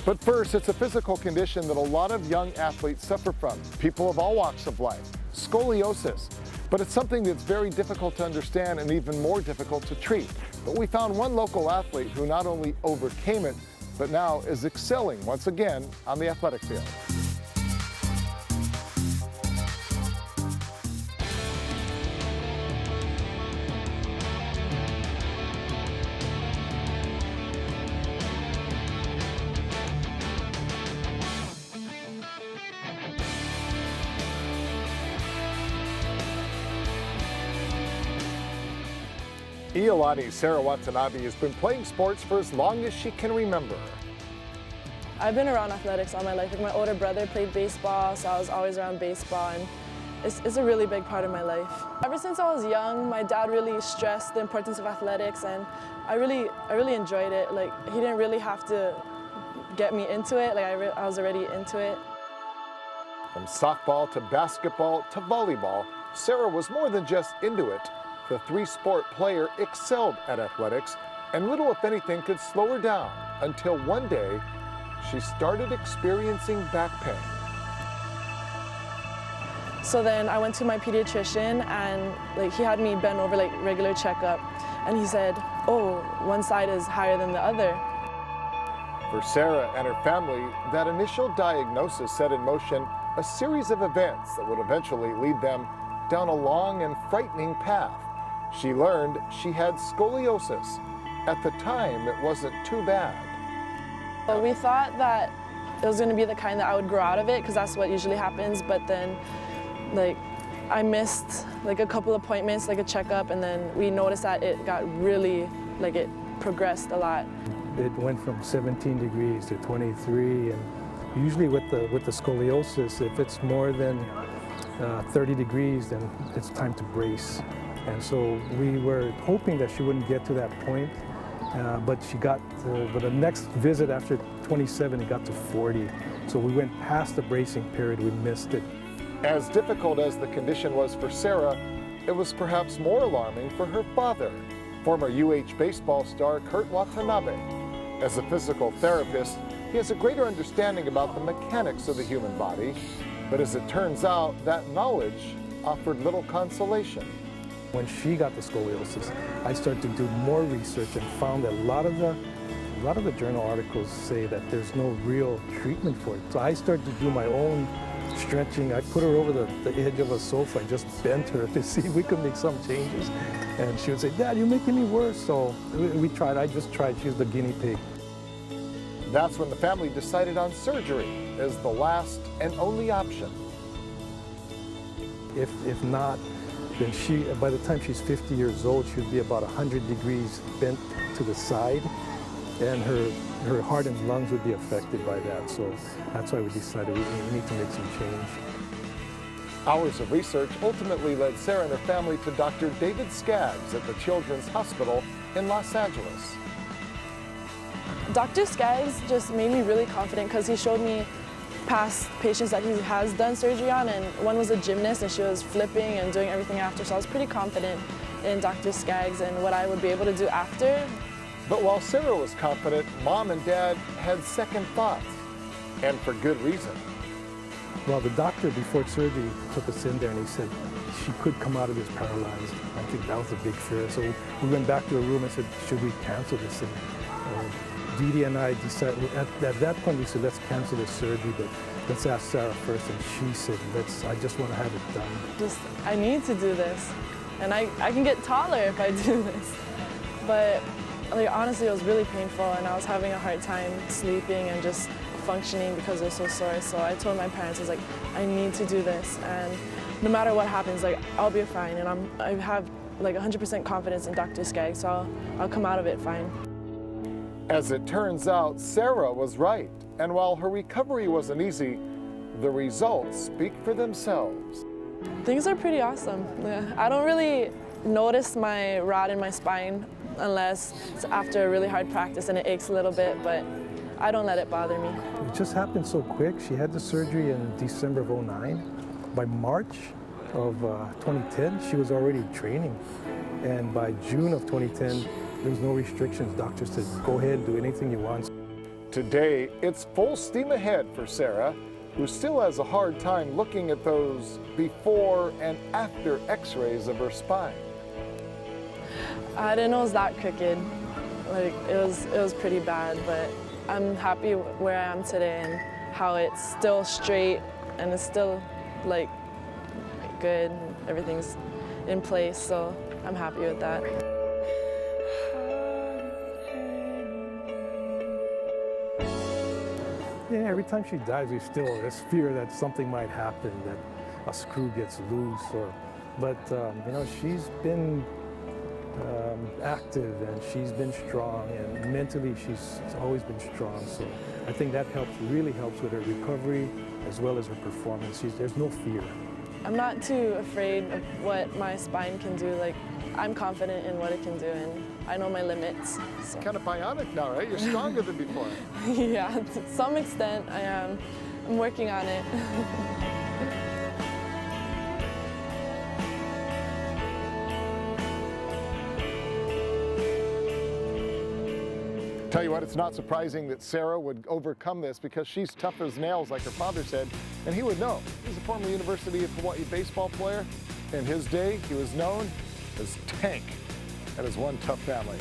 But first, it's a physical condition that a lot of young athletes suffer from, people of all walks of life, scoliosis. But it's something that's very difficult to understand and even more difficult to treat. But we found one local athlete who not only overcame it, but now is excelling once again on the athletic field. Iolani Sara Watanabe has been playing sports for as long as she can remember. I've been around athletics all my life. Like my older brother played baseball, so I was always around baseball, and it's a really big part of my life. Ever since I was young, my dad really stressed the importance of athletics, and I really enjoyed it. Like, he didn't really have to get me into it. Like, I was already into it. From softball to basketball to volleyball, Sara was more than just into it. The three-sport player excelled at athletics, and little, if anything, could slow her down until one day she started experiencing back pain. So then I went to my pediatrician, and he had me bend over regular checkup, and he said, "Oh, one side is higher than the other." For Sara and her family, that initial diagnosis set in motion a series of events that would eventually lead them down a long and frightening path. She learned she had scoliosis. At the time, it wasn't too bad. Well, we thought that it was going to be the kind that I would grow out of it, because that's what usually happens, but then I missed a couple appointments, a checkup, and then we noticed that it got really, it progressed a lot. It went from 17 degrees to 23, and usually with the scoliosis, if it's more than 30 degrees, then it's time to brace. And so we were hoping that she wouldn't get to that point, but she got, but the next visit after 27, it got to 40. So we went past the bracing period, we missed it. As difficult as the condition was for Sara, it was perhaps more alarming for her father, former UH baseball star Kurt Watanabe. As a physical therapist, he has a greater understanding about the mechanics of the human body, but as it turns out, that knowledge offered little consolation. When she got the scoliosis, I started to do more research and found that a lot of the journal articles say that there's no real treatment for it. So I started to do my own stretching. I put her over the edge of a sofa and just bent her to see if we could make some changes. And she would say, "Dad, you're making me worse." So we tried. I just tried. She was the guinea pig. That's when the family decided on surgery as the last and only option. If not, then by the time she's 50 years old, she would be about 100 degrees bent to the side, and her heart and lungs would be affected by that. So that's why we decided we need to make some change. Hours of research ultimately led Sara and her family to Dr. David Skaggs at the Children's Hospital in Los Angeles. Dr. Skaggs just made me really confident, because he showed me past patients that he has done surgery on, and one was a gymnast and she was flipping and doing everything after, so I was pretty confident in Dr. Skaggs and what I would be able to do after. But while Sara was confident, Mom and Dad had second thoughts, and for good reason. Well, the doctor before surgery took us in there and he said she could come out of this paralyzed. I think that was a big fear. So we went back to the room and said, should we cancel this? And Dee and I decided, at that point we said, let's cancel this surgery, but let's ask Sara first. And she said, I just want to have it done. I need to do this. And I can get taller if I do this. But honestly, it was really painful, and I was having a hard time sleeping and just functioning because I was so sore. So I told my parents, I was like, I need to do this, and no matter what happens, I'll be fine, and I have 100% confidence in Dr. Skaggs, so I'll come out of it fine. As it turns out, Sara was right, and while her recovery wasn't easy, the results speak for themselves. Things are pretty awesome. Yeah. I don't really notice my rod in my spine unless it's after a really hard practice and it aches a little bit, but I don't let it bother me. It just happened so quick. She had the surgery in December of '09. By March of 2010, she was already training. And by June of 2010, there was no restrictions. Doctor said, go ahead, do anything you want. Today, it's full steam ahead for Sara, who still has a hard time looking at those before and after x-rays of her spine. I didn't know it was that crooked. Like, it was pretty bad, but I'm happy where I am today and how it's still straight and it's still like good and everything's in place, so I'm happy with that. Yeah, every time she dives, we still there's fear that something might happen, that a screw gets loose, but you know, she's been active and she's been strong, and mentally she's always been strong. So I think that really helps with her recovery as well as her performance. There's no fear. I'm not too afraid of what my spine can do. Like, I'm confident in what it can do, and I know my limits. So. Kind of bionic now, right? You're stronger than before. Yeah, to some extent I am. I'm working on it. Tell you what, it's not surprising that Sara would overcome this because she's tough as nails, like her father said, and he would know. He's a former University of Hawaii baseball player. In his day, he was known as Tank. That is one tough family.